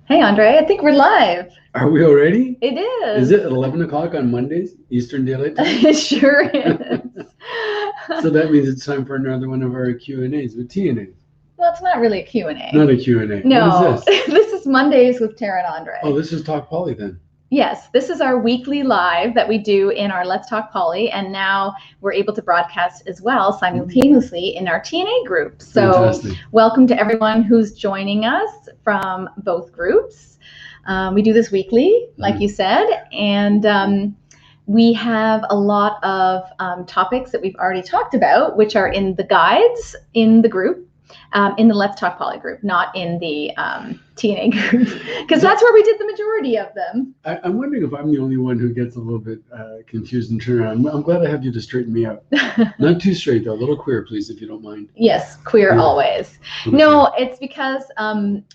Hey, Andre, I think we're live. Are we already? It is. Is it 11 o'clock on Mondays, Eastern Daylight Time? It sure is. So that means it's time for another one of our Q&As with TNA. Well, it's not really a Q&A. Not a Q&A. No, What is this? This is Mondays with Tara and Andre. Oh, this is Talk Poly then. Yes, this is our weekly live that we do in our Let's Talk Poly, and now we're able to broadcast as well simultaneously in our TNA group. So Fantastic. Welcome to everyone who's joining us from both groups. We do this weekly, like you said, and we have a lot of topics that we've already talked about, which are in the guides in the group, in the Let's Talk Poly group, not in the TNA group, because that's where we did the majority of them. I'm wondering if I'm the only one who gets a little bit confused and turned around. I'm glad I have you to straighten me out. Not too straight, though. A little queer, please, if you don't mind. Yes, queer Yeah. always. Okay. No, it's because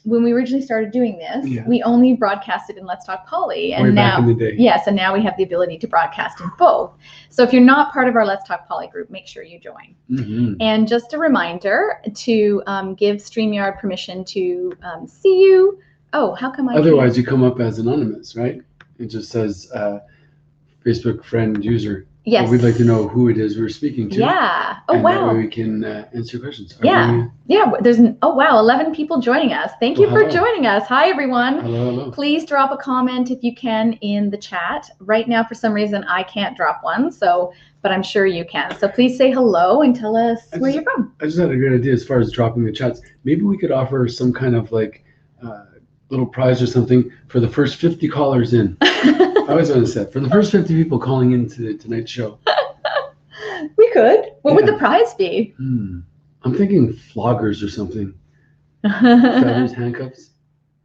when we originally started doing this, we only broadcasted in Let's Talk Poly, and Way now, back in the day. yes, and now we have the ability to broadcast in both. So if you're not part of our Let's Talk Poly group, make sure you join. Mm-hmm. And just a reminder to give StreamYard permission to see you. Oh, how come I Otherwise, you come up as anonymous, right? It just says Facebook friend user. Yes. But we'd like to know who it is we're speaking to. Yeah. Oh, and wow. That way we can answer questions. Yeah. Yeah. There's oh wow, 11 people joining us. Thank you for joining us. Hi everyone. Hello. Please drop a comment if you can in the chat. Right now, for some reason, I can't drop one. But I'm sure you can. So please say hello and tell us where you're from. I just had a great idea as far as dropping the chats. Maybe we could offer some kind of like little prize or something for the first 50 callers in. I always want to say for the first 50 people calling into tonight's show. We could. What would the prize be? I'm thinking floggers or something. Feathers, handcuffs.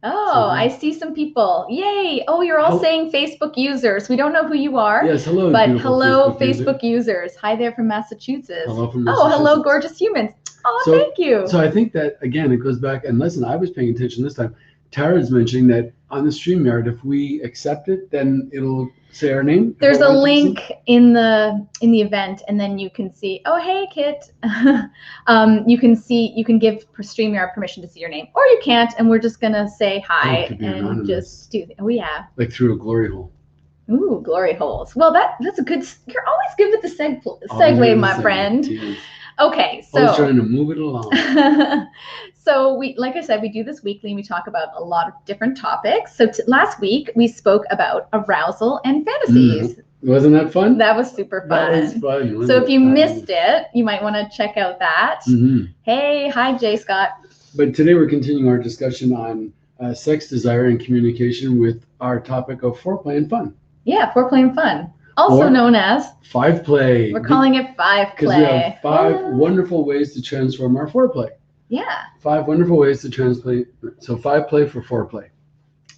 Oh, something. I see some people. Yay. Oh, you're all saying Facebook users. We don't know who you are. Yes, hello. But hello, Facebook users. Hi there from Massachusetts. Hello from Massachusetts. Oh, hello, gorgeous humans. Oh, thank you. So I think that, again, it goes back, and listen, I was paying attention this time. Tara's mentioning that on the StreamYard, if we accept it, then it'll say our name. There's a link in the event, and then you can see. Oh, hey, Kit. You can give StreamYard permission to see your name, or you can't, and we're just gonna say hi and anonymous. Just do. Oh yeah. Like through a glory hole. Ooh, glory holes. Well, that's a good. You're always good with the segue, my friend. Yes. Okay, so always trying to move it along. So we, like I said, we do this weekly and we talk about a lot of different topics. So last week we spoke about arousal and fantasies. Wasn't that fun? That was super fun. That was fun. So if you missed it, you might want to check out that. Hey, hi, Jay Scott. But today we're continuing our discussion on sex, desire, and communication with our topic of foreplay and fun. Yeah, foreplay and fun. Also known as FIVEPLAY. We're calling it FIVEPLAY. Because we have 5 wonderful ways to transform our foreplay. Yeah. 5 wonderful ways to translate. So FIVEPLAY for foreplay.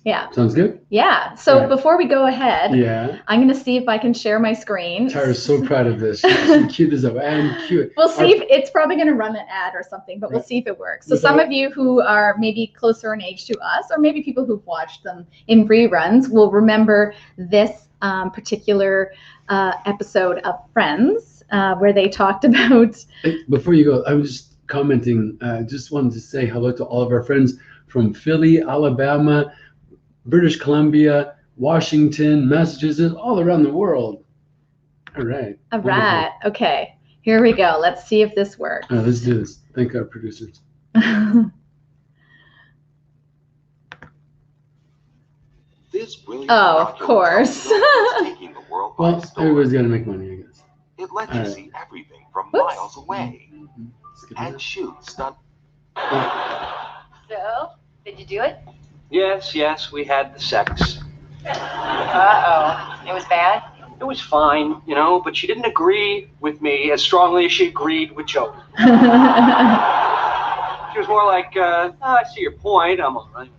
Yeah. Sounds good? Yeah. So before we go ahead, I'm going to see if I can share my screen. Tara's so proud of this. She queued this up and cute. We'll see if it's probably going to run an ad or something, but we'll see if it works. So some of you who are maybe closer in age to us, or maybe people who've watched them in reruns, will remember this particular episode of Friends where they talked about. Before you go, I was just commenting, just wanted to say hello to all of our friends from Philly, Alabama, British Columbia, Washington, Massachusetts, all around the world. All right. All right. Okay. Here we go. Let's see if this works. All right, let's do this. Thank our producers. Of course. Well, everybody's got to make money, I guess. It lets you see everything from miles away. And shoot stunt. So, did you do it? Yes, we had the sex. Uh-oh. It was bad? It was fine, but she didn't agree with me as strongly as she agreed with Joe. She was more like, I see your point, I'm all right.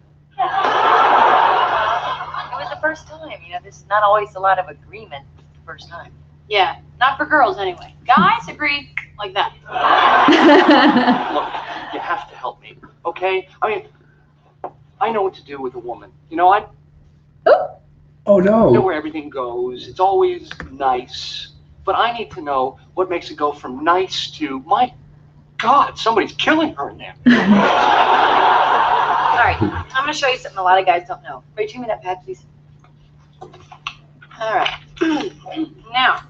It was the first time, there's not always a lot of agreement the first time. Yeah, not for girls anyway. Guys agree like that. Look, you have to help me, okay? I mean, I know what to do with a woman. I Oh, no. know where everything goes. It's always nice. But I need to know what makes it go from nice to, my God, somebody's killing her in there. All right, I'm going to show you something a lot of guys don't know. Ready, give me that pad, please. All right. Now.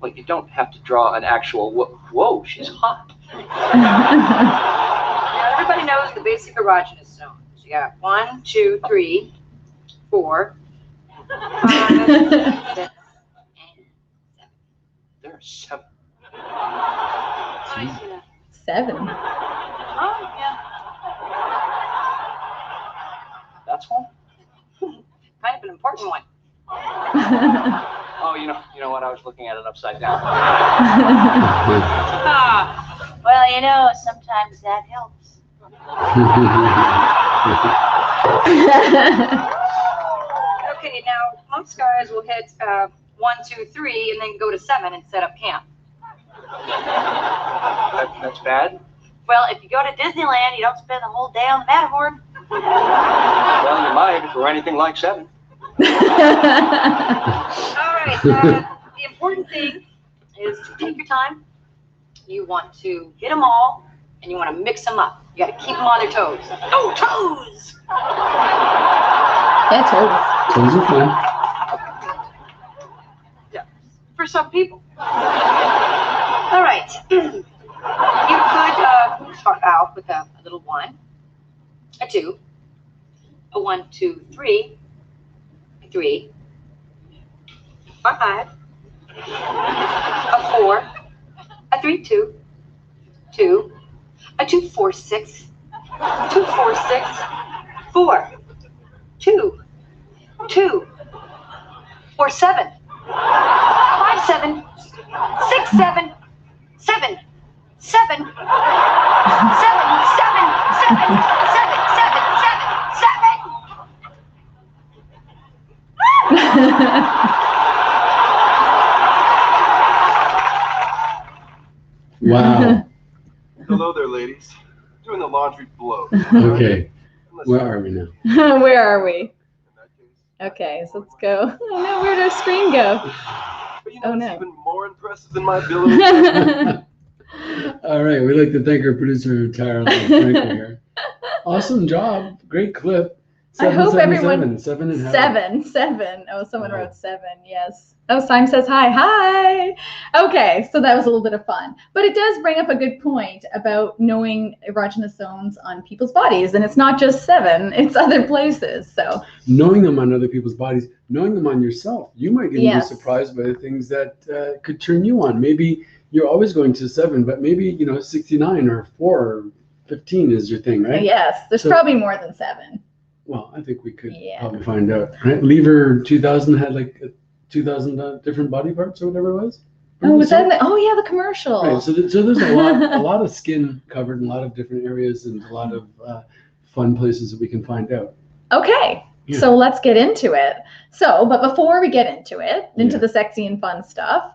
Well, you don't have to draw an actual, whoa, she's hot. Now, everybody knows the basic erogenous zone. So you got 1, 2, 3, 4, 5, 6, and 7. There are 7. How do you see that? 7. Oh, yeah. That's one? Kind of an important one. Oh, you know what? I was looking at it upside down. Well, you know, sometimes that helps. Okay, now most guys will hit 1, 2, 3, and then go to 7 and set up camp. That's bad? Well, if you go to Disneyland, you don't spend the whole day on the Matterhorn. Well, you might if we're anything like 7. All right, the important thing is to take your time. You want to hit them all, and you want to mix them up. You got to keep them on their toes. No toes! Yeah, toes. Toes are fun. Yeah, for some people. All right. You could start out with a little 1, a 2, a 1, 2, 3, 3, 5, a 4, a 3, 2, 2, a 2, 4, 6, 2, 4, 6, 4, 2, 2, 4, 7, 5, 7, 6, 7, 7, 7, 7, 7, 7, 7, 7. Wow. Hello there, ladies. Doing the laundry below. Okay. Where are we now? Where are we? Okay, so let's go. Oh no, where'd our screen go? But you know Oh, what's no. even more impressive than my ability? All right. We'd like to thank our producer, Tara Frankel here. Awesome job. Great clip. I hope everyone- 7 and a half. 7. Oh, someone Wow. wrote 7. Yes. Oh, Simon says hi. Hi. Okay, so that was a little bit of fun, but it does bring up a good point about knowing erogenous zones on people's bodies, and it's not just 7; it's other places. So Knowing them on other people's bodies, knowing them on yourself, you might even Yes. be surprised by the things that could turn you on. Maybe you're always going to 7, but maybe 69 or 4 or 15 is your thing, right? yes, there's So- probably more than 7. Well, I think we could Yeah. probably find out, right? Lever 2000 had like 2,000 different body parts or whatever it was. Oh, was that? Oh, yeah, the commercial. Right, so there's a lot of skin covered in a lot of different areas and a lot of fun places that we can find out. Okay, Yeah. so let's get into it. So, but before we get into it, into Yeah. the sexy and fun stuff,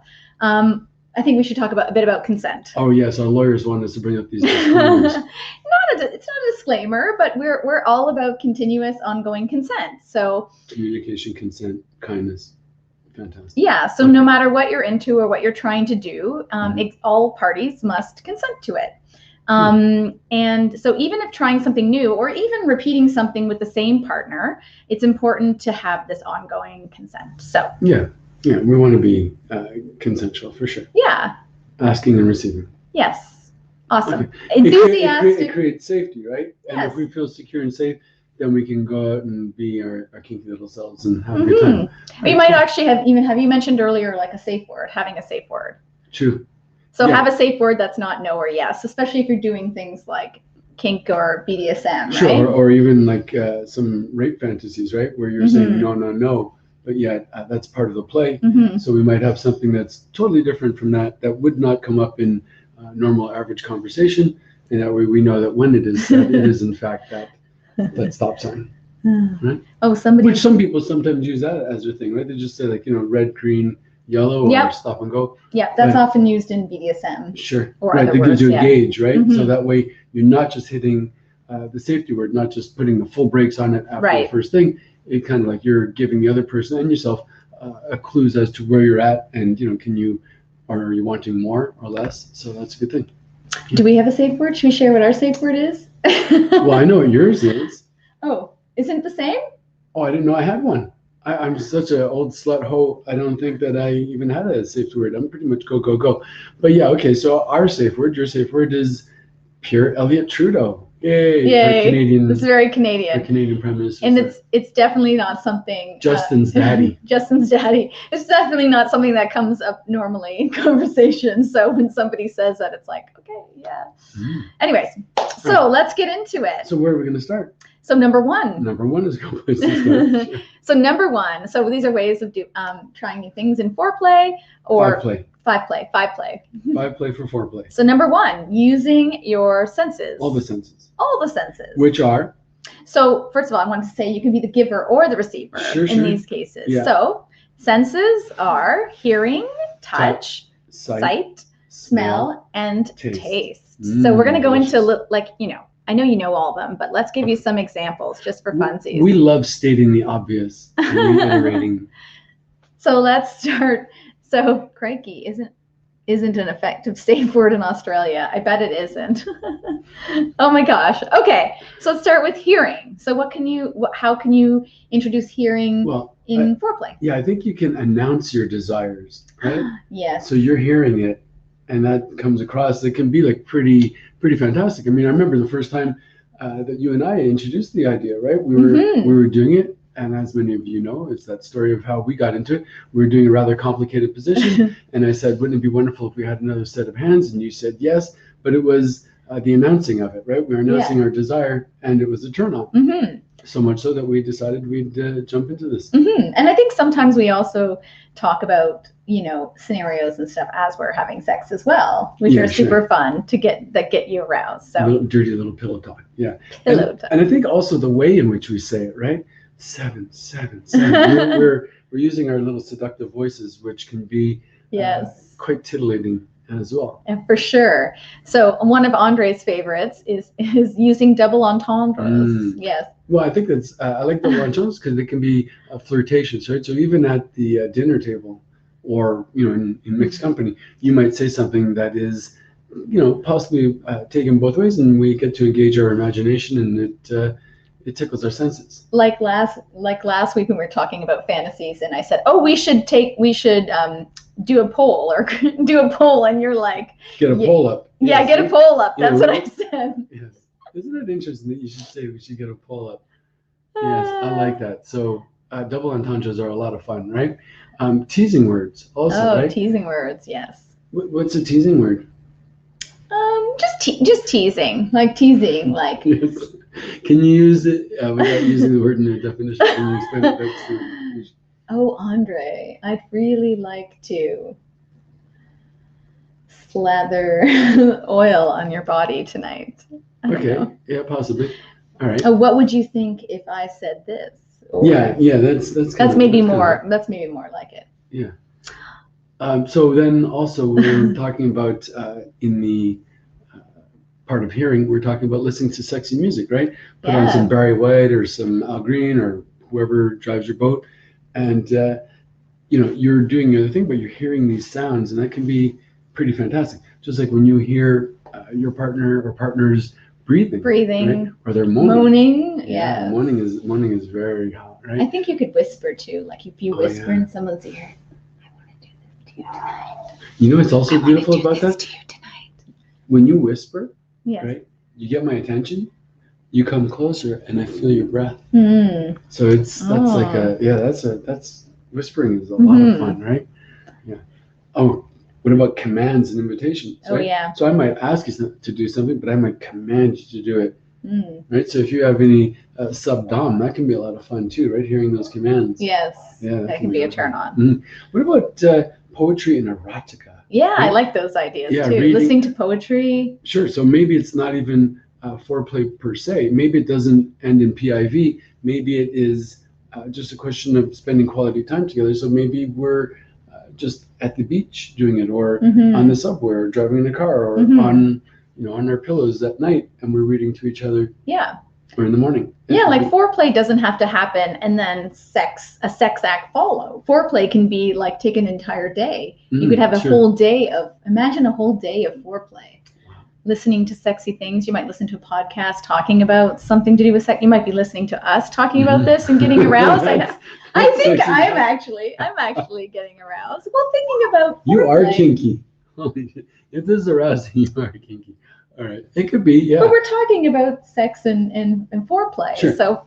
I think we should talk a bit about consent. Oh yes, our lawyers want us to bring up these disclaimers. It's not a disclaimer, but we're all about continuous, ongoing consent. So Communication, consent, kindness. Fantastic. yeah, so no matter what you're into or what you're trying to do, all parties must consent to it. And so even if trying something new or even repeating something with the same partner, it's important to have this ongoing consent. So Yeah, we want to be consensual for sure. yeah, Asking and receiving. yes, awesome, Okay. enthusiastic. It creates safety, right? And Yes. if we feel secure and safe, then we can go out and be our kinky little selves and have a good time. You might actually have you mentioned earlier like a safe word, having a safe word. True. So Yeah. have a safe word that's not no or yes, especially if you're doing things like kink or BDSM, Sure. right? Or even like some rape fantasies, right? Where you're saying no, but yet that's part of the play. Mhm. So we might have something that's totally different from that would not come up in normal average conversation. And that way we know that when it is said, it is in fact that stop sign. Right? Oh, somebody. Which some people sometimes use that as their thing, right? They just say like, red, green, yellow, or Yep. stop and go. Yeah, that's Right. often used in BDSM. Sure. Or right. other That gives you a words, yeah. gauge, right? Mhm. So that way you're not just hitting the safety word, not just putting the full brakes on it after the Right. first thing. It kind of like you're giving the other person and yourself a clues as to where you're at, and are you wanting more or less? So that's a good thing. Do we have a safe word? Should we share what our safe word is? Well, I know what yours is. Oh, isn't it the same? Oh, I didn't know I had one. I'm such an old slut hoe. I don't think that I even had a safe word. I'm pretty much go, go, go. But yeah, okay. So our safe word, your safe word is pure Elliot Trudeau. Yay! Yay! Our Canadian, It's very our Canadian. Canadian Prime Minister. And it's definitely not something. Justin's daddy. Justin's daddy. It's definitely not something that comes up normally in conversation. So when somebody says that, it's like, okay, yeah. Anyways, so let's get into it. So where are we going to start? So number one. Number one is a good place to start. So number one. So these are ways of trying new things in foreplay or FIVEPLay. FIVEPLay for foreplay. So number one, using your senses. All the senses. All the senses. Which are? So first of all, I want to say you can be the giver or the receiver in these cases. Yeah. So senses are hearing, touch, sight, smell, and taste. So we're going to go into I know you know all of them, but let's give you some examples just for funsies. We love stating the obvious and reiterating. So let's start. So crikey isn't an effective safe word in Australia. I bet it isn't. Oh my gosh. Okay. So let's start with hearing. So how can you introduce hearing in foreplay? Yeah, I think you can announce your desires, right? Yes. So you're hearing it and that comes across. It can be like pretty fantastic. I mean, I remember the first time that you and I introduced the idea, right? We were doing it. And as many of you know, it's that story of how we got into it. We were doing a rather complicated position. And I said, wouldn't it be wonderful if we had another set of hands? And you said yes, but it was the announcing of it, right? We were announcing our desire and it was a turn on. So much so that we decided we'd jump into this. And I think sometimes we also talk about, scenarios and stuff as we're having sex as well, which are super fun to get you aroused. So dirty little pillow talk. Yeah. Pillow talk. And I think also the way in which we say it, right? 7, 7, 7. we're using our little seductive voices, which can be quite titillating as well. And for sure. So one of Andre's favorites is using double entendres. Yes. Well, I think that's I like double entendres because they can be flirtatious, right? So even at the dinner table, or in mixed company, you might say something that is possibly taken both ways, and we get to engage our imagination, and it tickles our senses. Like last week when we were talking about fantasies, and I said, "Oh, we should do a poll or do a poll," and you're like, "Get a poll up." Yeah, yes. Get a poll up. That's what I said. Yes, isn't it interesting that you should say we should get a poll up? Yes, I like that. So double entendres are a lot of fun, right? Teasing words also, right? Teasing words, yes. What's a teasing word? Just teasing, like Yes. Can you use it without using the word in the definition? Can you explain it back to me? Oh, Andre, I'd really like to slather oil on your body tonight. Okay, yeah, possibly. All right. Oh, what would you think if I said this? Or, yeah, that's maybe more. That's maybe more like it. Yeah. So then also we're talking about in the part of hearing, we're talking about listening to sexy music, right? Put on some Barry White or some Al Green or whoever drives your boat, and you're doing your other thing, but you're hearing these sounds, and that can be pretty fantastic. Just like when you hear your partner or partners breathing, right? Or they're moaning. Yeah. Moaning is very hot, right? I think you could whisper too, like if you whisper in someone's ear, "I want to do this to you tonight." What's also beautiful about that? To you tonight. When you whisper, yes. Right? You get my attention. You come closer, and I feel your breath. So that's whispering is a lot of fun, right? Yeah. Oh, what about commands and invitations? Oh, right? yeah. So I might ask you to do something, but I might command you to do it. Right. So if you have any sub-dom, that can be a lot of fun too, right? Hearing those commands. Yes. Yeah. That can be a turn on. What about poetry and erotica? Yeah, right? I like those ideas too. Reading, listening to poetry. Sure. So maybe it's not even foreplay per se. Maybe it doesn't end in PIV. Maybe it is just a question of spending quality time together. So maybe we're just at the beach doing it, or on the subway, or driving in a car, or on our pillows at night, and we're reading to each other. Yeah. Or in the morning. Yeah, like foreplay doesn't have to happen and then a sex act follow. Foreplay can be like take an entire day. You could have a whole day imagine a whole day of foreplay. listening to sexy things. You might listen to a podcast talking about something to do with sex. You might be listening to us talking about this and getting aroused. I think I'm actually getting aroused. Well, thinking about you are foreplay. kinky. Holy shit. If this is arousing, you are kinky. All right, it could be, yeah. But we're talking about sex and foreplay, Sure. so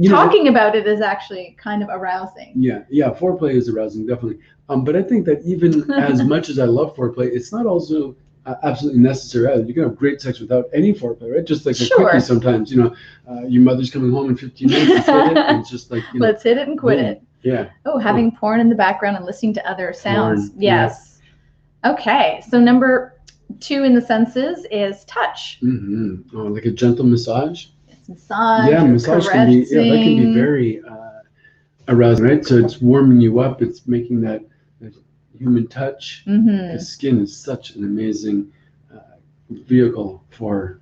talking about it is actually kind of arousing. Yeah, foreplay is arousing, definitely. But I think that even as much as I love foreplay, it's not also absolutely necessary either. You can have great sex without any foreplay, right? Just like a quickie sometimes, your mother's coming home in 15 minutes, let's hit it, and it's just like, let's hit it and quit it. Yeah. Oh, having porn in the background and listening to other sounds. Porn, yes. Yeah. Okay, so number 2 in the senses is touch. Mm-hmm. Oh, like a gentle massage. It's massage. Yeah, massage can be very arousing, right? So it's warming you up. It's making that human touch. Mm-hmm. The skin is such an amazing vehicle for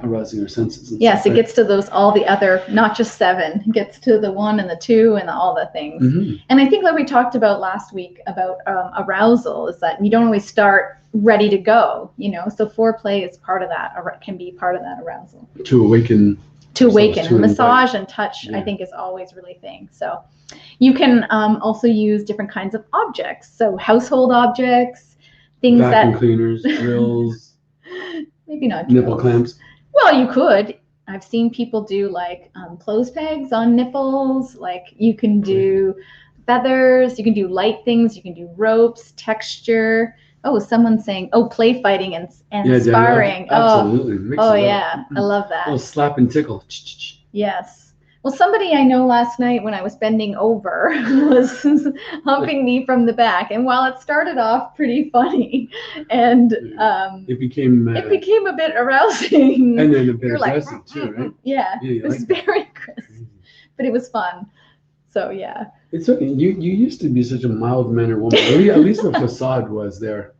arousing our senses. Yes, it gets to all the other, not just 7. It gets to the 1 and the 2 and all the things. Mm-hmm. And I think that we talked about last week about arousal is that you don't always start ready to go, so foreplay is part of that, or can be part of that arousal. To awaken. And massage and touch, I think, is always really thing. So you can also use different kinds of objects. So household objects, things vacuum cleaners, drills. Maybe not nipple clamps. Well, you could. I've seen people do like clothes pegs on nipples. Like you can do feathers. You can do light things. You can do ropes, texture. Oh, someone's saying, play fighting and sparring. Absolutely. Yeah. I love that. A little slap and tickle. Yes. Well, somebody I know last night when I was bending over was humping me from the back. And while it started off pretty funny and it became a bit arousing. And then a bit aggressive too, right? Yeah, it was very aggressive. But it was fun. So yeah. It's okay. You used to be such a mild-mannered woman. At least the facade was there.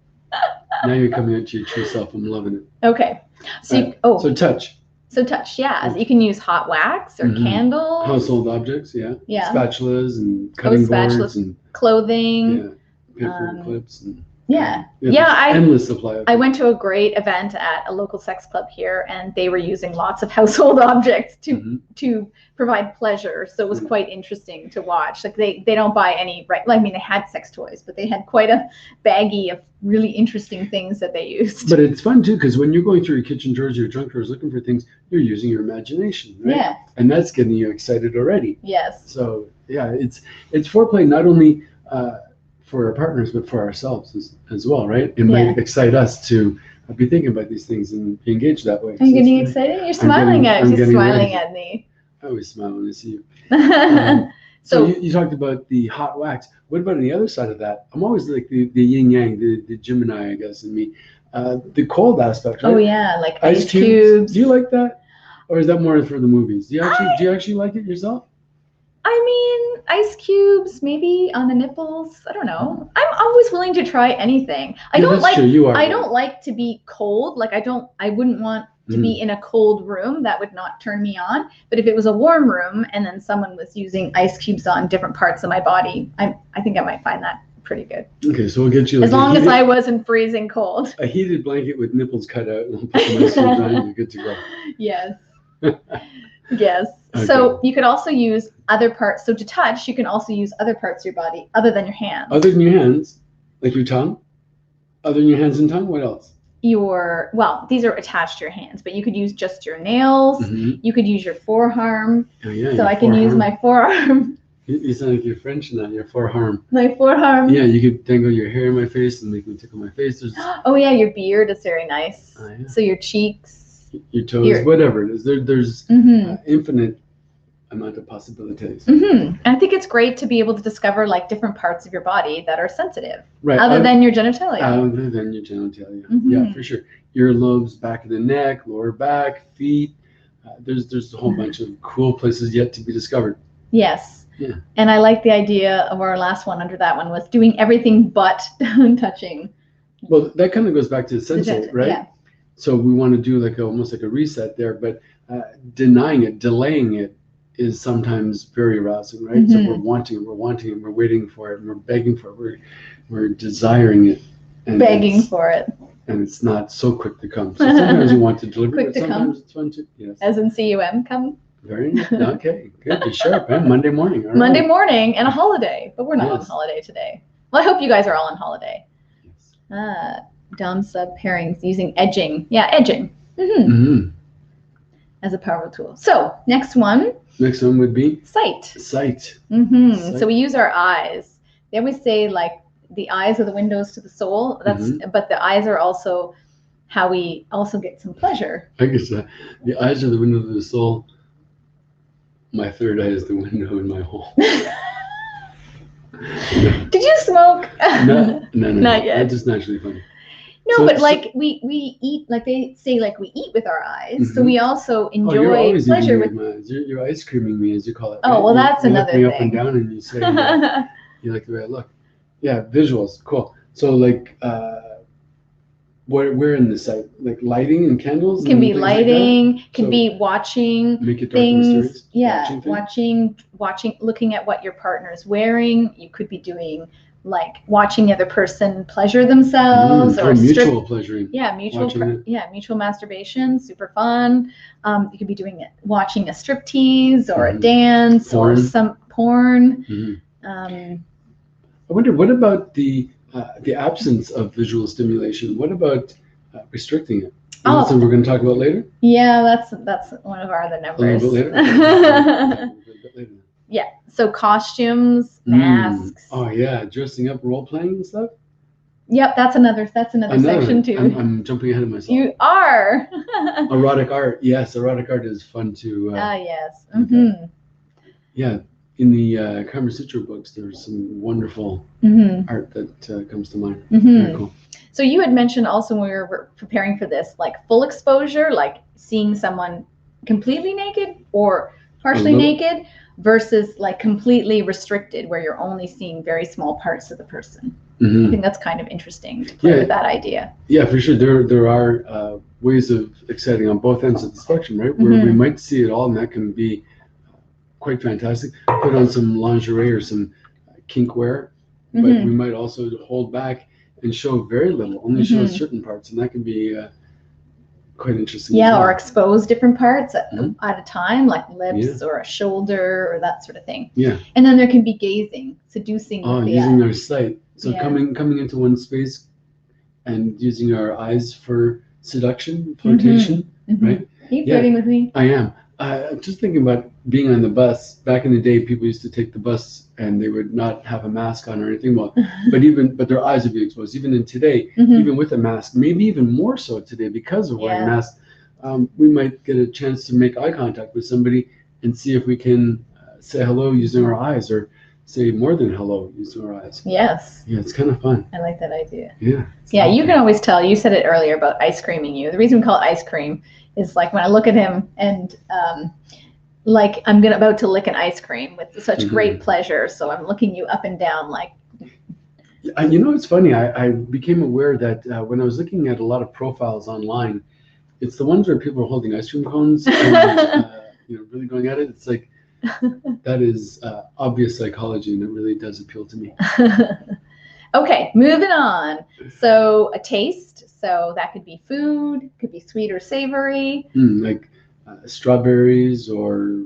Now you're coming out to your true self. I'm loving it. Okay. So so touch. So touch, yeah. So you can use hot wax or candles. Household objects, yeah. Spatulas and cutting boards and clothing. Yeah. Paper clips and endless supply of I went to a great event at a local sex club here, and they were using lots of household objects to provide pleasure. So it was quite interesting to watch. Like they don't buy any, right? Well, I mean, they had sex toys, but they had quite a baggie of really interesting things that they used. But it's fun too, because when you're going through your kitchen drawers, your junk drawers, looking for things, you're using your imagination, right? Yeah. And that's getting you excited already. Yes. So yeah, it's foreplay not only for our partners, but for ourselves as well, right? It might excite us to be thinking about these things and be engaged that way. Are you getting excited? You're smiling at me. She's smiling at me. I always smile when I see you. So you talked about the hot wax. What about on the other side of that? I'm always like the yin yang, the Gemini, I guess, in me. The cold aspect, right? Oh yeah, like ice cubes. Do you like that, or is that more for the movies? Do you actually like it yourself? I mean, ice cubes, maybe on the nipples. I don't know. I'm always willing to try anything. I don't like to be cold. Like I wouldn't want to be in a cold room. That would not turn me on. But if it was a warm room and then someone was using ice cubes on different parts of my body, I think I might find that pretty good. Okay, so we'll get you as long as I wasn't freezing cold. A heated blanket with nipples cut out, and we'll put some ice cubes on, and you're good to go. Yes. Yes. Okay. So you could also use other parts. So to touch, you can also use other parts of your body other than your hands. Other than your hands, like your tongue? Other than your hands and tongue, what else? These are attached to your hands, but you could use just your nails. Mm-hmm. You could use your forearm. Oh, yeah, so I can use my forearm. You sound like you're French now, your forearm. My forearm. Yeah, you could dangle your hair in my face and make me tickle my face. Oh yeah, your beard is very nice. Oh, yeah. So your cheeks. Your toes, whatever it is. There's infinite amount of possibilities. Mm-hmm. I think it's great to be able to discover like different parts of your body that are sensitive, right? Other than your genitalia. Other than your genitalia, yeah, for sure. Earlobes, back of the neck, lower back, feet. There's a whole bunch of cool places yet to be discovered. Yes. Yeah. And I like the idea of our last one under that one was doing everything but touching. Well, that kind of goes back to the sensate, right? Yeah. So we want to do almost like a reset there, but denying it, delaying it is sometimes very arousing, right? Mm-hmm. So we're wanting it, we're waiting for it, and we're begging for it, we're desiring it. And begging for it. and it's not so quick to come. So sometimes you want to deliver, Quick but to sometimes come. it's fun to, yes. As in cum come. Very nice. Okay, good. Be sharp, huh? Monday morning. All Monday right. morning and a holiday, but we're not on Yes. holiday today. Well, I hope you guys are all on holiday. Yes. Dom sub pairings using edging. Yeah, edging. Mm-hmm. As a powerful tool. So next one. Next one would be Sight. sight. So Sight. we use our eyes. They always say like the eyes are the windows to the soul. That's but the eyes are also how we also get some pleasure. I guess the eyes are the window to the soul. My third eye is the window in my home. Did you smoke? No, Not yet. That's just naturally funny. No, So- but so- like we eat, like they say, like we eat with our eyes. So we also Oh, you're enjoy always pleasure eating with. with my eyes. You're ice creaming me, as you call it. Oh, right? well, that's you another look me up and thing. down, and you say you like the way I look. Yeah, visuals, cool. So like, where in the site? Like lighting and candles. Can and be things lighting, like could So- be watching that? Make it dark and mysterious. things. Yeah, Watching things? watching, looking at what your partner's wearing. You could be doing like watching the other person pleasure themselves or mutual pleasuring. Yeah, Watching it. mutual masturbation, super fun. You could be doing it, watching a striptease or a dance or some porn. I wonder, what about the absence of visual stimulation? What about restricting it? Is that something we're going to talk about later? Yeah, that's one of our other numbers. A little bit later. Okay. A bit later. Yeah. So costumes, masks. Oh yeah, dressing up, role playing and stuff. Yep, that's another section too. I'm jumping ahead of myself. You are. Erotic art, yes, erotic art is fun to. Yes. Yeah, in the Kama Sutra books, there's some wonderful art that comes to mind. Very cool. So you had mentioned also when we were preparing for this, like full exposure, like seeing someone completely naked or partially naked, versus like completely restricted, where you're only seeing very small parts of the person. I think that's kind of interesting to play with that idea. Yeah, for sure. There are ways of exciting on both ends of the spectrum, right? Where we might see it all, and that can be quite fantastic. Put on some lingerie or some kink wear, but we might also hold back and show very little, only show certain parts, and that can be quite interesting. Yeah, or expose different parts at a time, like lips or a shoulder or that sort of thing. Yeah. And then there can be gazing, seducing. Oh, using their sight. So coming into one space and using our eyes for seduction, flirtation, right? Are you flirting with me? I am. Just thinking about being on the bus. Back in the day, people used to take the bus and they would not have a mask on or anything. Well, but their eyes would be exposed. Even in today, even with a mask, maybe even more so today because of wearing masks, we might get a chance to make eye contact with somebody and see if we can say hello using our eyes, or say more than hello using our eyes. Yes. Yeah, it's kind of fun. I like that idea. Yeah. Yeah, you can always tell. You said it earlier about ice creaming you. The reason we call it ice cream is like when I look at him and like I'm about to lick an ice cream with such great pleasure. So I'm looking you up and down like. You know, it's funny. I became aware that when I was looking at a lot of profiles online, it's the ones where people are holding ice cream cones and really going at it. It's like that is obvious psychology, and it really does appeal to me. Okay, moving on. So a taste. So that could be food, could be sweet or savory. Like strawberries or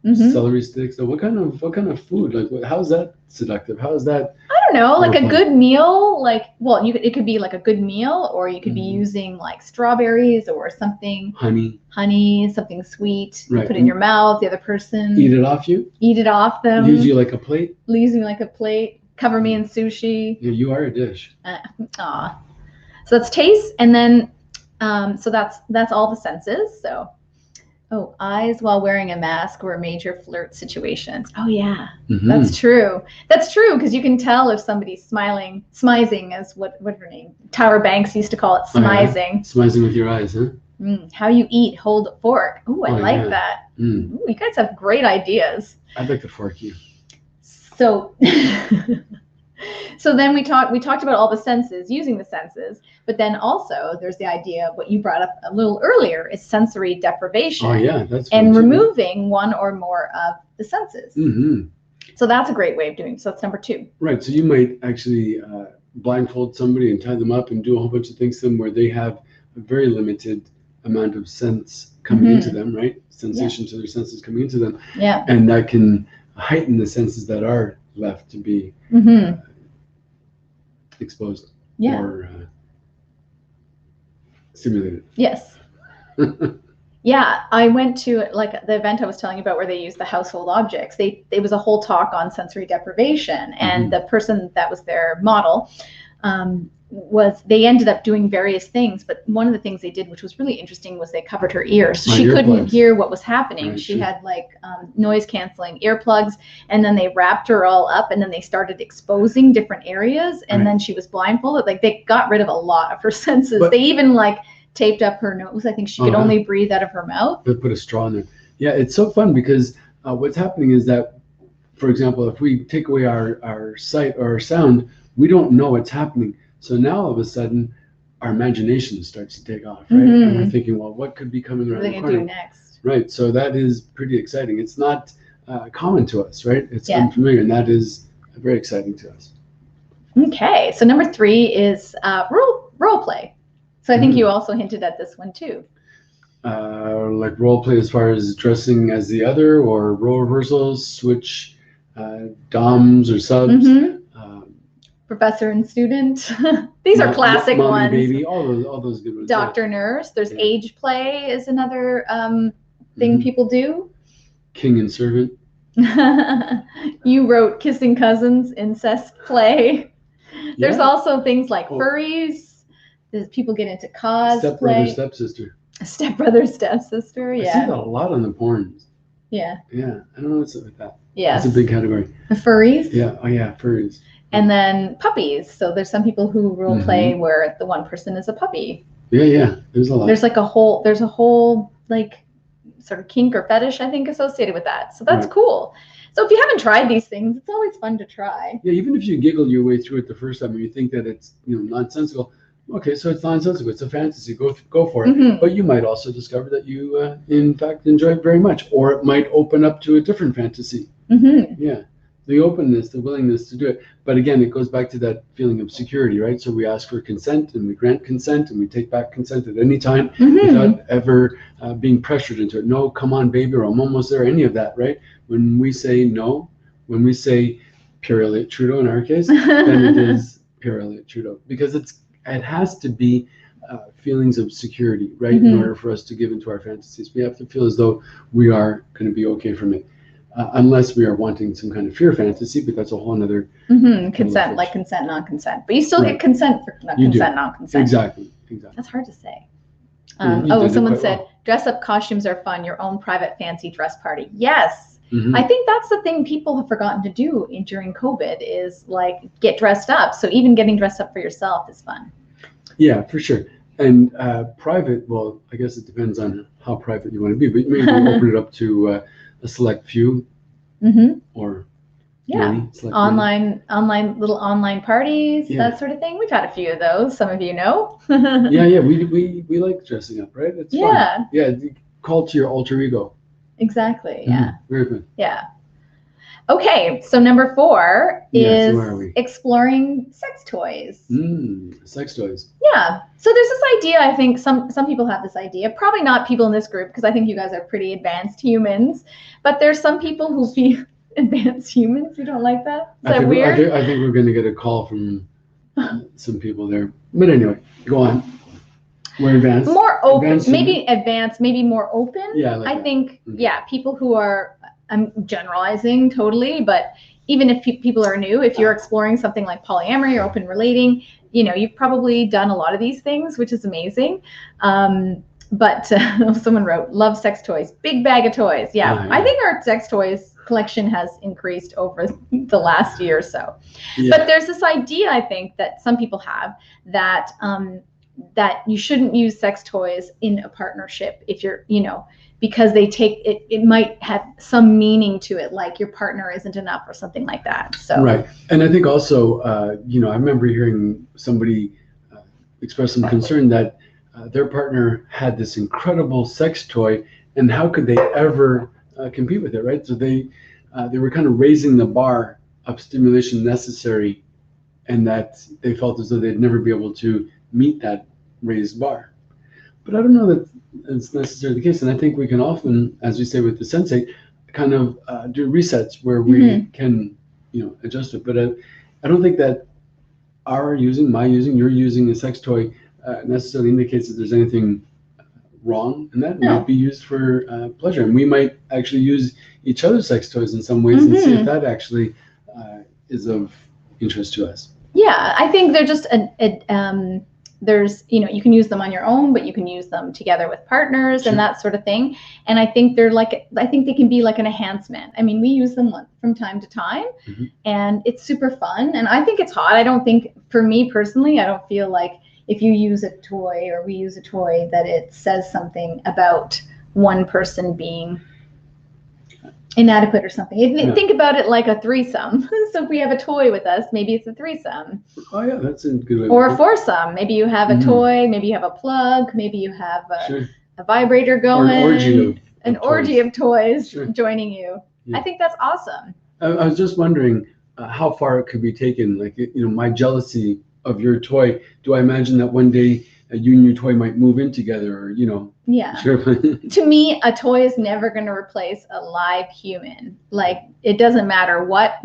celery sticks. So what kind of food? Like, how's that seductive? How is that? I don't know, like a good meal. Like, well, it could be like a good meal, or you could be using like strawberries or something. Honey, something sweet. Right. Put it in your mouth. The other person eat it off you. Eat it off them. Use you like a plate. Leaves me like a plate. Cover me in sushi. Yeah, you are a dish. So that's taste, and then so that's all the senses. So, eyes while wearing a mask or major flirt situations. Oh yeah, that's true. That's true, because you can tell if somebody's smiling, smizing, as what her name, Tyra Banks used to call it, smizing. Smizing with your eyes, huh? How you eat, hold a fork. Ooh, I like that. Ooh, you guys have great ideas. I'd like to fork you. So, so then we talked about all the senses, using the senses, but then also there's the idea of what you brought up a little earlier is sensory deprivation. Oh yeah, that's and removing one or more of the senses. Mm-hmm. So that's a great way of doing it. So that's number 2. Right. So you might actually blindfold somebody and tie them up and do a whole bunch of things to them where they have a very limited amount of sense coming into them, right? Sensation to their senses coming into them. Yeah. And that can heighten the senses that are left to be exposed or stimulated. Yes. Yeah, I went to like the event I was telling you about where they used the household objects. It was a whole talk on sensory deprivation, and the person that was their model they ended up doing various things, but one of the things they did, which was really interesting, was they covered her ears. So she couldn't hear what was happening. She had like noise canceling earplugs, and then they wrapped her all up, and then they started exposing different areas, and then she was blindfolded. Like they got rid of a lot of her senses. They even like taped up her nose. I think she could only breathe out of her mouth. They put a straw in there. Yeah, it's so fun because what's happening is that, for example, if we take away our sight or our sound, we don't know what's happening. So now all of a sudden, our imagination starts to take off, right? And we're thinking, well, what could be coming around the corner? What are they going to do next? Right. So that is pretty exciting. It's not common to us, right? It's unfamiliar, and that is very exciting to us. Okay. So number 3 is role play. So I think you also hinted at this one too. Like role play as far as dressing as the other, or role reversals, switch doms or subs. Professor and student. These are classic mommy, ones. Baby, all those good ones. Doctor, nurse. There's age play is another thing people do. King and servant. You wrote kissing cousins, incest play. There's also things like furries. There's people get into cosplay. Stepbrother, stepsister. Stepbrother, stepsister. Yeah. I see that a lot on the porns. Yeah. Yeah. I don't know what's up with that. Yeah. That's a big category. The furries. Yeah. Oh yeah, furries. And then puppies. So there's some people who role play where the one person is a puppy. Yeah. There's a lot. There's a whole like sort of kink or fetish, I think, associated with that. So that's cool. So if you haven't tried these things, it's always fun to try. Yeah, even if you giggle your way through it the first time and you think that it's nonsensical. Okay, so it's nonsensical. It's a fantasy. Go for it. But you might also discover that you, in fact, enjoy it very much, or it might open up to a different fantasy. Yeah, the openness, the willingness to do it. But again, it goes back to that feeling of security, right? So we ask for consent, and we grant consent, and we take back consent at any time without ever being pressured into it. No, come on, baby, or I'm almost there. Any of that, right? When we say no, when we say pure Elliott Trudeau in our case, then it is pure Elliott Trudeau, because it has to be feelings of security, right? In order for us to give into our fantasies, we have to feel as though we are going to be okay from it, unless we are wanting some kind of fear fantasy, but that's a whole other consent, like consent, non-consent. But you still get consent for consent, non-consent. Exactly. That's hard to say. Someone said, dress up costumes are fun, your own private fancy dress party. Yes. I think that's the thing people have forgotten to do during COVID is like get dressed up. So even getting dressed up for yourself is fun. Yeah, for sure. And private, well, I guess it depends on how private you want to be, but maybe open it up to a select few or online little online parties, that sort of thing. We've had a few of those. Some of you know. We like dressing up, right? It's fun. Yeah, call to your alter ego. Exactly. Yeah. Very good. Yeah. Okay. So number 4 is exploring sex toys. Sex toys. Yeah. So there's this idea. I think some people have this idea. Probably not people in this group, because I think you guys are pretty advanced humans. But there's some people who feel advanced humans. You don't like that? Is that weird? I think we're going to get a call from some people there. But anyway, go on. More advanced. More open, maybe advanced, maybe more open. Yeah, I think, people who are, I'm generalizing totally, but even if people are new, if you're exploring something like polyamory or open relating, you've probably done a lot of these things, which is amazing. But someone wrote, love sex toys, big bag of toys. Yeah, I think our sex toys collection has increased over the last year or so. But there's this idea, I think, that some people have that that you shouldn't use sex toys in a partnership if you're, because they take it, it might have some meaning to it, like your partner isn't enough or something like that. So right. And I think also, I remember hearing somebody express some concern that their partner had this incredible sex toy, and how could they ever compete with it, right? So they were kind of raising the bar of stimulation necessary and that they felt as though they'd never be able to meet that raised bar. But I don't know that it's necessarily the case. And I think we can often, as we say with the sensei, kind of do resets where we can, adjust it. But I don't think that our using, my using, your using a sex toy necessarily indicates that there's anything wrong, and that might be used for pleasure. And we might actually use each other's sex toys in some ways and see if that actually is of interest to us. Yeah, I think they're just there's, you can use them on your own, but you can use them together with partners and that sort of thing. And I think I think they can be like an enhancement. I mean, we use them from time to time, and it's super fun. And I think it's hot. I don't think, for me personally, I don't feel like if you use a toy or we use a toy that it says something about one person being inadequate or something. Think about it like a threesome. So if we have a toy with us, maybe it's a threesome. Oh yeah, that's a good way. Or a foursome. Maybe you have a toy, maybe you have a plug, maybe you have a vibrator going. Or an orgy of toys joining you. Yeah. I think that's awesome. I was just wondering how far it could be taken. Like, my jealousy of your toy. Do I imagine that one day you and your toy might move in together, or Yeah. Sure. To me, a toy is never going to replace a live human. Like, it doesn't matter what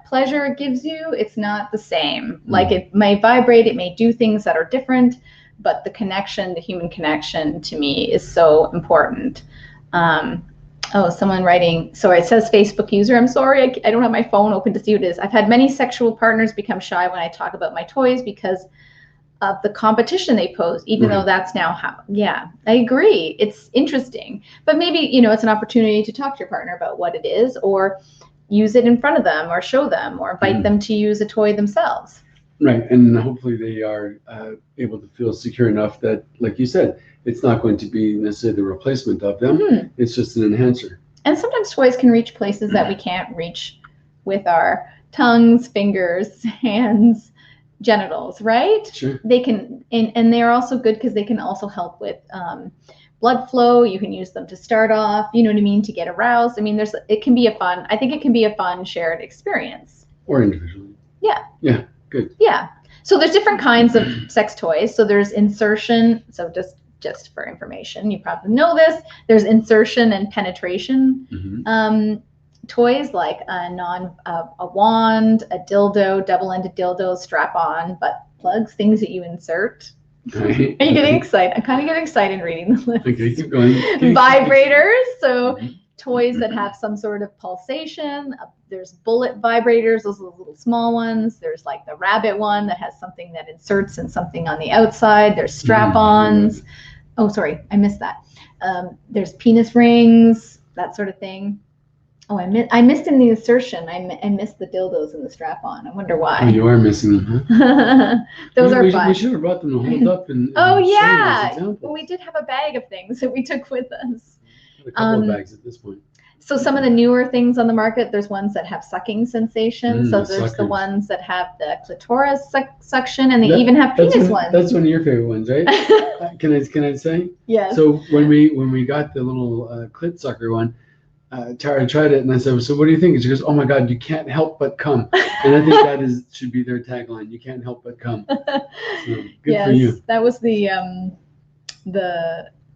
pleasure it gives you, it's not the same. Like, it may vibrate, it may do things that are different, but the human connection to me is so important. Someone writing, sorry, it says Facebook user. I'm sorry, I don't have my phone open to see what it is. I've had many sexual partners become shy when I talk about my toys because of the competition they pose, even though that's now how. Yeah, I agree. It's interesting, but maybe, it's an opportunity to talk to your partner about what it is, or use it in front of them, or show them, or invite them to use a toy themselves. Right, and hopefully they are able to feel secure enough that, like you said, it's not going to be necessarily the replacement of them. It's just an enhancer. And sometimes toys can reach places that we can't reach with our tongues, fingers, hands, genitals, right? Sure. They can, and they're also good because they can also help with blood flow. You can use them to start off, you know what I mean, to get aroused. I mean, it can be I think it can be a fun shared experience. Or individually. Yeah. Yeah, good. Yeah. So there's different kinds of sex toys. So there's insertion. So just for information, you probably know this. There's insertion and penetration toys, like a wand, a dildo, double-ended dildo, strap-on, butt plugs, things that you insert. Right. Are you getting excited? I'm kind of getting excited reading the list. Okay, keep going. Vibrators. So toys that have some sort of pulsation. There's bullet vibrators. Those are the little small ones. There's like the rabbit one that has something that inserts and something on the outside. There's strap-ons. Oh, sorry, I missed that. There's penis rings, that sort of thing. Oh, I missed in the insertion. I missed the dildos and the strap-on. I wonder why. Oh, you are missing them, huh? Those are fun. We should have brought them to hold up and oh yeah. Well, we did have a bag of things that we took with us. A couple of bags at this point. So some of the newer things on the market, there's ones that have sucking sensation. So there's the ones that have the clitoris suction, and they even have penis ones. That's one of your favorite ones, right? Can I say? Yes. So when we got the little clit sucker one, Tara tried it, and I said, "So what do you think?" And she goes, "Oh my God, you can't help but come." And I think that should be their tagline: "You can't help but come." So good for you. That was the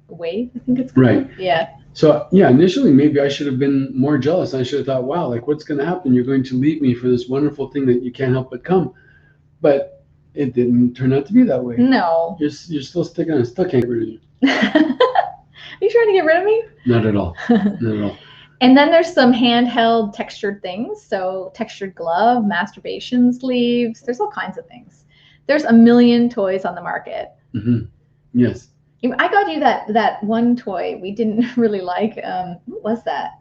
wave, I think it's called. Right. Yeah. So yeah, initially maybe I should have been more jealous. I should have thought, wow, like what's going to happen? You're going to leave me for this wonderful thing that you can't help but come. But it didn't turn out to be that way. No. You're still sticking on. I still can't get rid of you. Are you trying to get rid of me? Not at all. Not at all. And then there's some handheld textured things. So textured glove, masturbation sleeves. There's all kinds of things. There's a million toys on the market. Yes. I got you that one toy we didn't really like. What was that?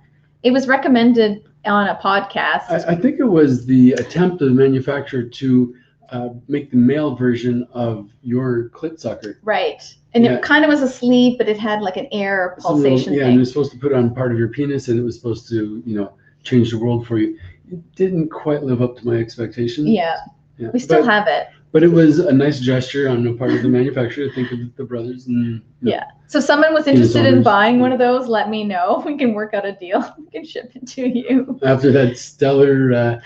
It was recommended on a podcast. I think it was the attempt of the manufacturer to make the male version of your clit sucker. Right. And it kind of was a sleeve, but it had like an air pulsation thing. And it was supposed to put it on part of your penis, and it was supposed to, change the world for you. It didn't quite live up to my expectations. Yeah. We still have it. But it was a nice gesture on the part of the manufacturer to think of the brothers. And Yeah. So if someone was interested in buying one of those, let me know. We can work out a deal. We can ship it to you. After that stellar. Well,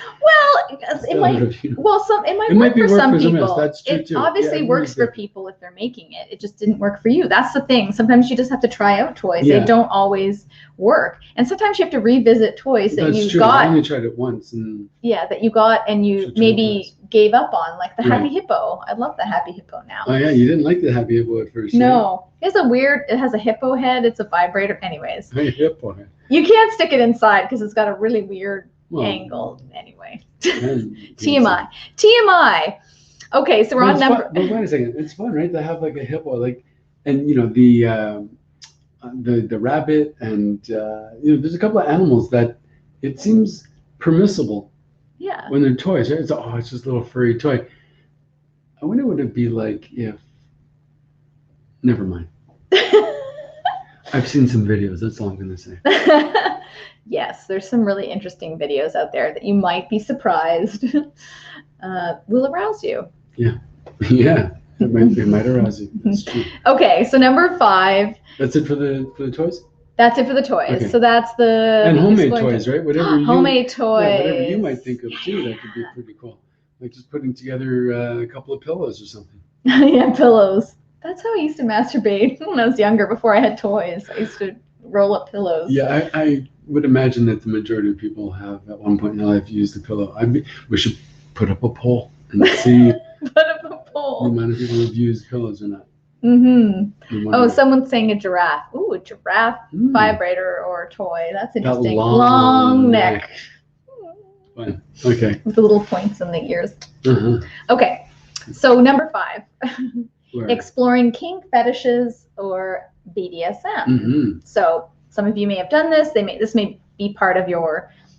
it might. Review. Well, it might work for some people. That's true it too. obviously works for people if they're making it. It just didn't work for you. That's the thing. Sometimes you just have to try out toys. They don't always work, and sometimes you have to revisit toys that you got. I only tried it once, and that you got and you maybe gave up on, like the Happy Hippo. I love the Happy Hippo now. Oh yeah, you didn't like the Happy Hippo at first. No, it's it has a hippo head. It's a vibrator. Anyways, hippo head. You can't stick it inside because it's got a really weird angle. Anyway, TMI. TMI. Okay, so we're on number. But wait a second, it's fun, right? To have like a hippo, like, and you know the rabbit, and you know, there's a couple of animals that it seems permissible. Yeah. When they're toys, right? It's just a little furry toy. I wonder what it'd be like if. Never mind. I've seen some videos. That's all I'm going to say. Yes, there's some really interesting videos out there that you might be surprised will arouse you. Yeah. Yeah. It might arouse you. That's true. Okay, so number 5. That's it for the toys? That's it for the toys. Okay. So that's the... And homemade toys, right? Whatever homemade toys. Yeah, whatever you might think of too, that could be pretty cool. Like just putting together a couple of pillows or something. Yeah, pillows. That's how I used to masturbate when I was younger, before I had toys. I used to roll up pillows. Yeah, I would imagine that the majority of people have at one point in their life used a pillow. We should put up a poll and see put up a poll. The amount of people who've used pillows or not. Mm-hmm. Oh, someone's saying a giraffe. Ooh, a giraffe vibrator or toy. That's interesting. That long neck. Fine. Okay. With the little points in the ears. Okay, so number 5. Exploring kink, fetishes, or BDSM. So some of you may have done this. This may be part of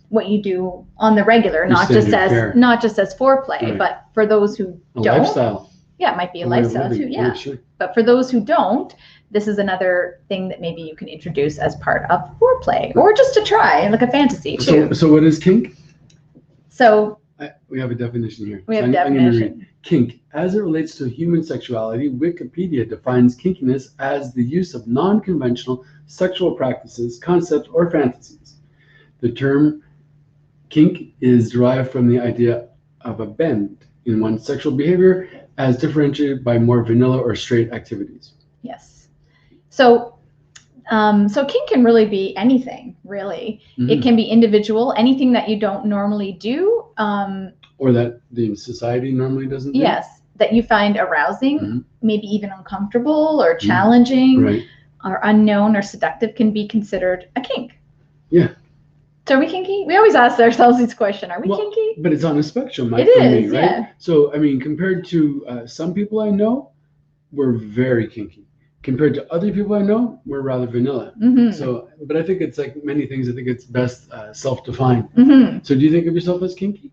what you do on the regular, not just as foreplay, but for those who don't. Lifestyle. Yeah, it might be a lifestyle too. Yeah. Sure. But for those who don't, this is another thing that maybe you can introduce as part of foreplay, or just to try, like a fantasy too. So what is kink? So we have a definition here. We have a definition. Kink, as it relates to human sexuality, Wikipedia defines kinkiness as the use of non-conventional sexual practices, concepts, or fantasies. The term kink is derived from the idea of a bend in one's sexual behavior as differentiated by more vanilla or straight activities. Yes. So kink can really be anything, really. It can be individual, anything that you don't normally do. Or that the society normally doesn't do. Yes, that you find arousing, maybe even uncomfortable or challenging, or unknown or seductive can be considered a kink. Yeah. So are we kinky? We always ask ourselves this question. Are we kinky? But it's on a spectrum, it is, right? Yeah. So, I mean, compared to some people I know, we're very kinky. Compared to other people I know, we're rather vanilla. So, but I think it's like many things. I think it's best self-defined. So do you think of yourself as kinky?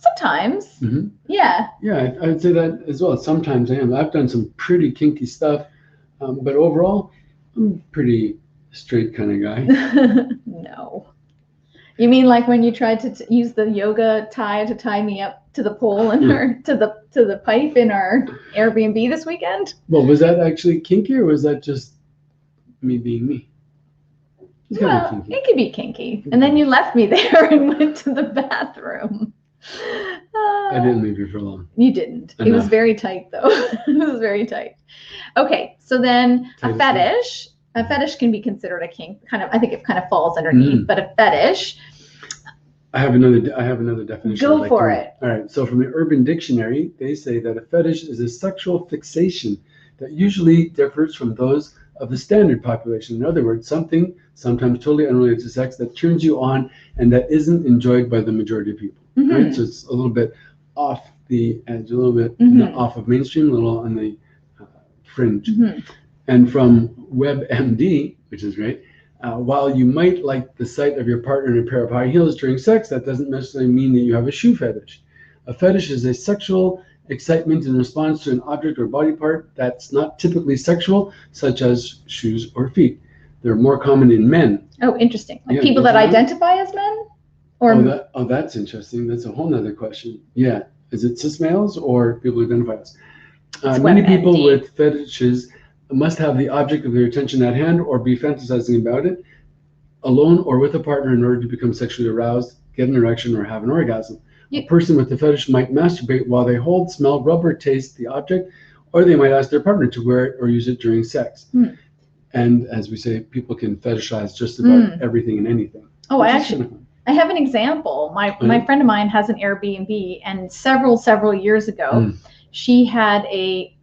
Sometimes. Yeah. Yeah, I would say that as well. Sometimes I am. I've done some pretty kinky stuff, but overall, I'm a pretty straight kind of guy. No. You mean like when you tried to use the yoga tie to tie me up to the pole in to the pipe in our Airbnb this weekend? Well, was that actually kinky, or was that just me being me? Well, it could be kinky. And then you left me there and went to the bathroom. I didn't leave you for long. You didn't. Enough. It was very tight, though. It was very tight. Okay, so then a fetish. A fetish can be considered a kink. I think it kind of falls underneath, but a fetish. I have another definition. Go for it. All right. So from the Urban Dictionary, they say that a fetish is a sexual fixation that usually differs from those of the standard population. In other words, something sometimes totally unrelated to sex that turns you on and that isn't enjoyed by the majority of people. Right. So it's a little bit off the edge, a little bit off of mainstream, a little on the fringe. And from WebMD, which is great, while you might like the sight of your partner in a pair of high heels during sex, that doesn't necessarily mean that you have a shoe fetish. A fetish is a sexual excitement in response to an object or body part that's not typically sexual, such as shoes or feet. They're more common in men. Oh, interesting. Like people that identify as men? Or that's interesting. That's a whole nother question. Yeah. is it cis males or people who identify as? It's Many WebMD. people with fetishes must have the object of their attention at hand or be fantasizing about it, alone or with a partner, in order to become sexually aroused, get an erection, or have an orgasm. A person with the fetish might masturbate while they hold, smell, rub, or taste the object, or they might ask their partner to wear it or use it during sex. And as we say, people can fetishize just about everything and anything. Oh, I have an example. My friend of mine has an Airbnb, and several years ago, she had a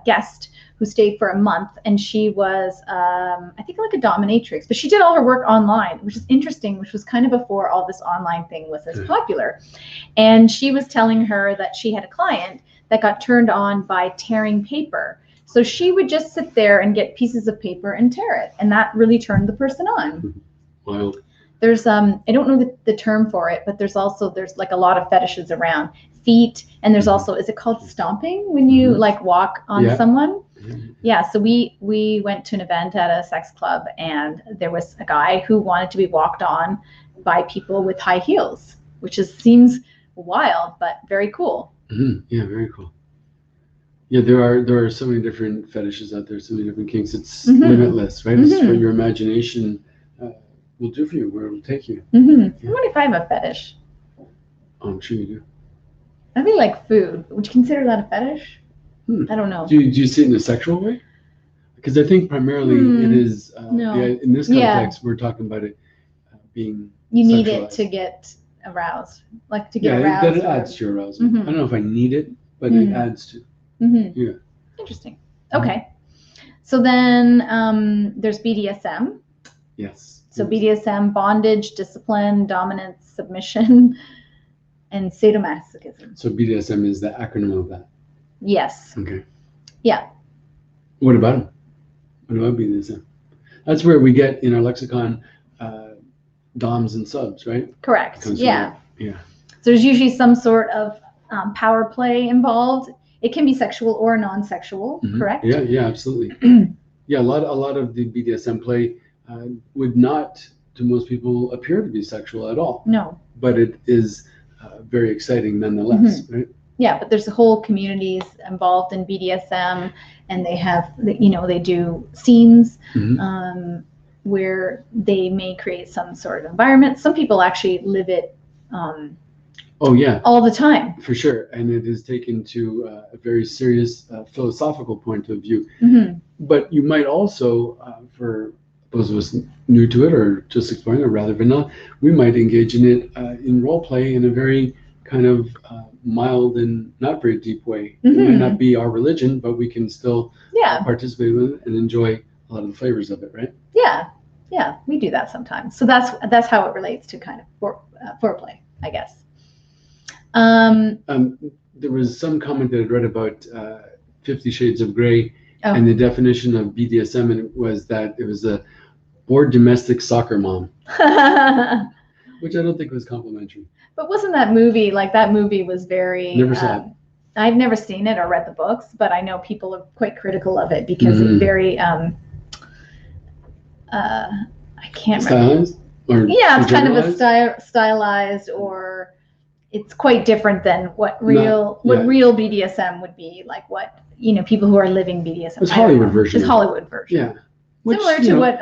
guest who stayed for a month, and she was I think like a dominatrix, but she did all her work online, which is interesting, which was kind of before all this online thing was as popular. And she was telling her that she had a client that got turned on by tearing paper. So she would just sit there and get pieces of paper and tear it, and that really turned the person on. Wow. There's I don't know the term for it, but there's like a lot of fetishes around feet, and there's also, is it called stomping when you like walk on someone? Yeah, so we went to an event at a sex club, and there was a guy who wanted to be walked on by people with high heels, which seems wild but very cool. Yeah, very cool. Yeah, there are so many different fetishes out there, so many different kinks. It's limitless, right? It's what your imagination will do for you, where it will take you. I wonder if I have a fetish. Oh, I'm sure you do. I think like food. Would you consider that a fetish? I don't know. Do you see it in a sexual way? Because I think primarily it is. No. In this context, we're talking about it being. You need it to get aroused, like to get aroused. That it adds to your arousal. I don't know if I need it, but it adds to. Yeah. Interesting. Okay. So then there's BDSM. Yes. So BDSM: bondage, discipline, dominance, submission, and sadomasochism. So BDSM is the acronym of that. Yes. Okay. Yeah. What about them? What about BDSM? That's where we get in our lexicon doms and subs, right? Correct. Yeah. Yeah. So there's usually some sort of power play involved. It can be sexual or non-sexual, correct? Yeah, absolutely. Yeah, a lot of the BDSM play would not, to most people, appear to be sexual at all. No. But it is very exciting nonetheless, right? Yeah, but there's whole communities involved in BDSM, and they have, they do scenes where they may create some sort of environment. Some people actually live it all the time. For sure, and it is taken to a very serious philosophical point of view. But you might also, for those of us new to it or just exploring, or rather vanilla, we might engage in it in role play in a very kind of mild and not very deep way. It might not be our religion, but we can still participate with it and enjoy a lot of the flavors of it, right? Yeah, we do that sometimes. So that's how it relates to kind of foreplay, I guess. There was some comment that I'd read about 50 Shades of Grey and the definition of BDSM, and it was that it was a bored domestic soccer mom, which I don't think was complimentary. But wasn't that movie, that movie was very... Never saw it. I've never seen it or read the books, but I know people are quite critical of it because it's very... I can't remember. Stylized? Or it's kind of a stylized, or it's quite different than what real BDSM would be, like what, people who are living BDSM. It's Hollywood version. It's Hollywood version. Yeah. Similar to what,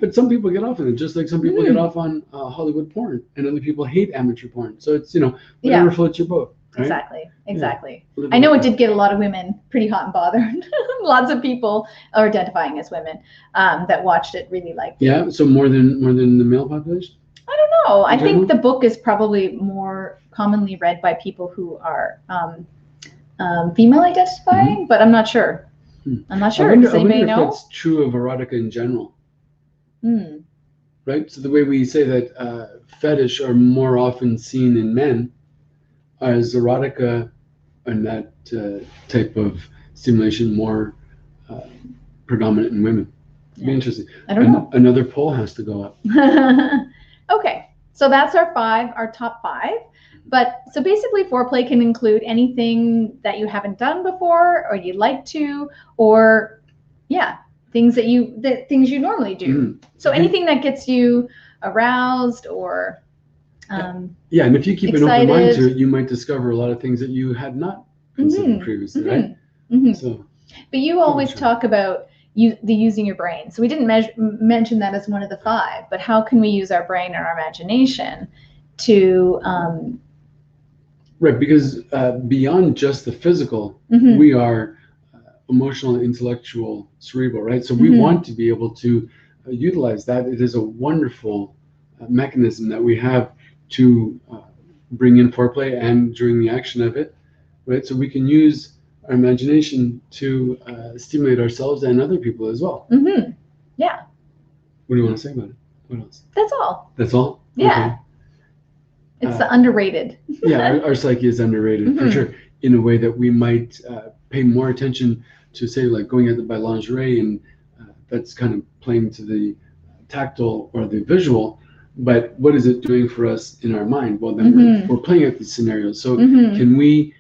But some people get off on it, just like some people get off on Hollywood porn, and other people hate amateur porn. So it's, whatever floats your boat. Right? Exactly. I know it did get a lot of women pretty hot and bothered. Lots of people are identifying as women that watched it really liked it. Yeah, so more than the male population? I don't know. I think the book is probably more commonly read by people who are female identifying, but I'm not sure. I'm not sure. Does anybody know? That's true of erotica in general. Right? So the way we say that fetish are more often seen in men, as erotica and that type of stimulation more predominant in women. It'd be interesting. I don't know. Another poll has to go up. Okay, so that's our top 5. But so basically, foreplay can include anything that you haven't done before, or you'd like to, or things that you normally do. So anything that gets you aroused, or Yeah, and if you keep an open mind excited. to it, you might discover a lot of things that you had not considered previously, right? So, but you always talk about using your brain. So we didn't mention that as one of the 5, but how can we use our brain and our imagination to right, because beyond just the physical, we are emotional, intellectual, cerebral, right? So we want to be able to utilize that. It is a wonderful mechanism that we have to bring in foreplay and during the action of it, right? So we can use our imagination to stimulate ourselves and other people as well. Yeah. What do you want to say about it? What else? That's all. That's all? Yeah. Okay. It's underrated. Yeah, our psyche is underrated for sure, in a way that we might pay more attention to, say, like going out to buy lingerie, and that's kind of playing to the tactile or the visual, but what is it doing for us in our mind? Well, then we're playing out these scenarios. So can we,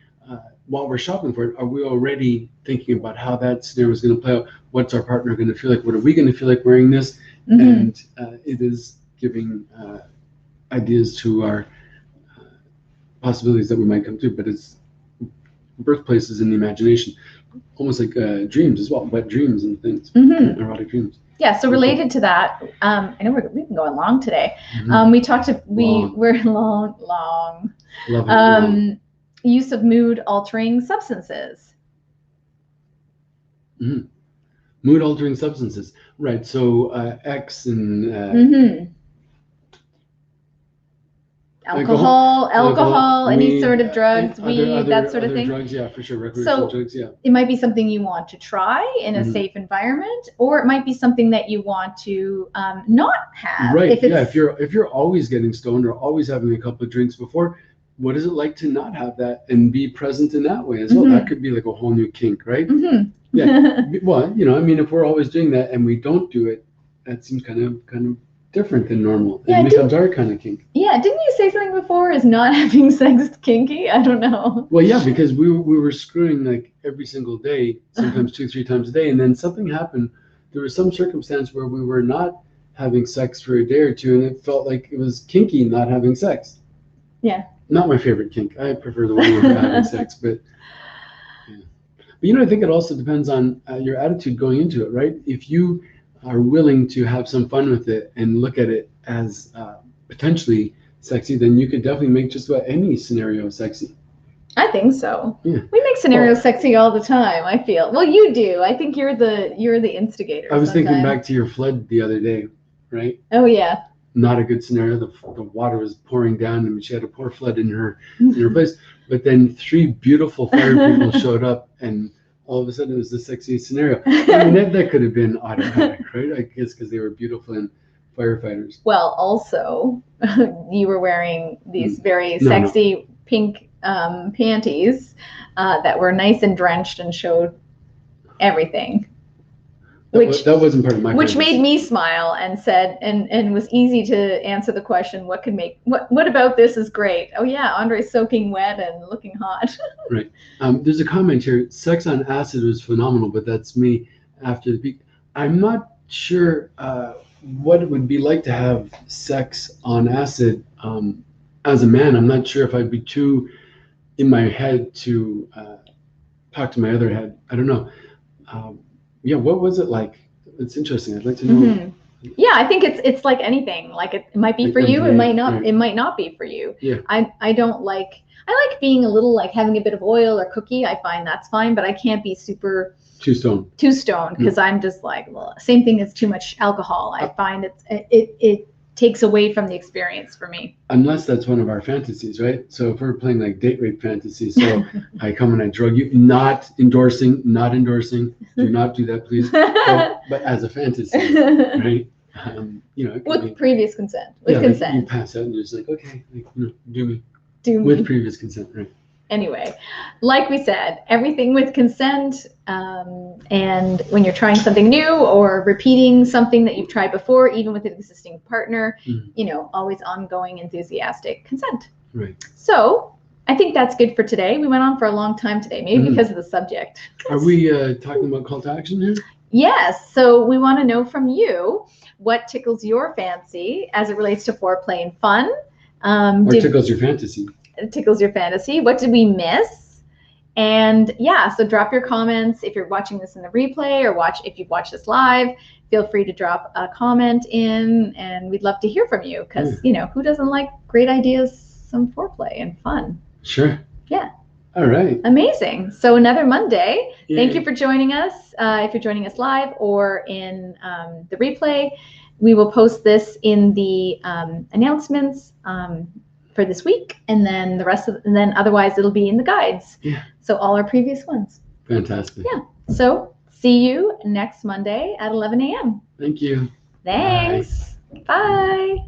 while we're shopping for it, are we already thinking about how that scenario is going to play out? What's our partner going to feel like? What are we going to feel like wearing this? And it is giving ideas to our possibilities that we might come to, but it's birthplaces in the imagination, almost like dreams as well, wet dreams and things, erotic dreams. Yeah, so related to that, I know we've been going long today. We talked we're long. Love it, long. Use of mood altering substances. Mood altering substances, right? So X and alcohol, any sort of drugs, weed, that sort of thing. Drugs, yeah, for sure. Recreational drugs, yeah. It might be something you want to try in a safe environment, or it might be something that you want to not have. Right. If you're always getting stoned or always having a couple of drinks before, what is it like to not have that and be present in that way as well? That could be like a whole new kink, right? Yeah. Well, if we're always doing that and we don't do it, that seems kind of different than normal. It becomes our kind of kink. Yeah, didn't you say something before? Is not having sex kinky? I don't know. Well, yeah, because we were screwing like every single day, sometimes 2-3 times a day, and then something happened. There was some circumstance where we were not having sex for a day or two, and it felt like it was kinky not having sex. Yeah. Not my favorite kink. I prefer the one where we're having sex, but. But I think it also depends on your attitude going into it, right? If you are willing to have some fun with it and look at it as potentially sexy, then you could definitely make just about any scenario sexy. I think so. Yeah. We make scenarios sexy all the time, I feel. Well, you do. I think you're the instigator. I was thinking back to your flood the other day, right? Oh yeah. Not a good scenario. The water was pouring down and she had to pour flood in her place. But then 3 beautiful fire people showed up, and all of a sudden it was the sexiest scenario. I mean, that could have been automatic, right? I guess because they were beautiful and firefighters. Well, also, you were wearing these very sexy pink panties that were nice and drenched and showed everything. That wasn't part of my which made me smile and said, and was easy to answer the question, what about this is great? Oh yeah, Andre's soaking wet and looking hot. Right. There's a comment here, sex on acid was phenomenal, but that's me after the peak. I'm not sure what it would be like to have sex on acid as a man. I'm not sure if I'd be too in my head to talk to my other head. I don't know. Yeah, what was it like? It's interesting. I'd like to know. Yeah, I think it's like anything. Like it might be for you, it might not. Right. It might not be for you. Yeah. I like being a little like having a bit of oil or cookie. I find that's fine, but I can't be super too stoned because I'm just like, well, same thing as too much alcohol. I find it takes away from the experience for me. Unless that's one of our fantasies, right? So if we're playing like date rape fantasies, so I come and I drug you, not endorsing, do not do that, please. But as a fantasy, right? With previous consent. With consent. Like you pass out and you're just like, okay, do me. With previous consent, right? Anyway, like we said, everything with consent, and when you're trying something new or repeating something that you've tried before, even with an existing partner, always ongoing, enthusiastic consent. Right. So I think that's good for today. We went on for a long time today, maybe because of the subject. Are we talking about call to action here? Yes. So we want to know from you what tickles your fancy as it relates to foreplay and fun. Or tickles your fantasy. It tickles your fantasy. What did we miss? And yeah, so drop your comments if you're watching this in the replay, or if you've watched this live. Feel free to drop a comment in, and we'd love to hear from you, because you know, who doesn't like great ideas, some foreplay and fun? Sure. Yeah. All right. Amazing. So another Monday. Yay. Thank you for joining us. If you're joining us live or in the replay, we will post this in the announcements for this week, and then otherwise it'll be in the guides. Yeah. So all our previous ones. Fantastic. Yeah. So see you next Monday at 11 a.m. Thank you. Thanks. Bye.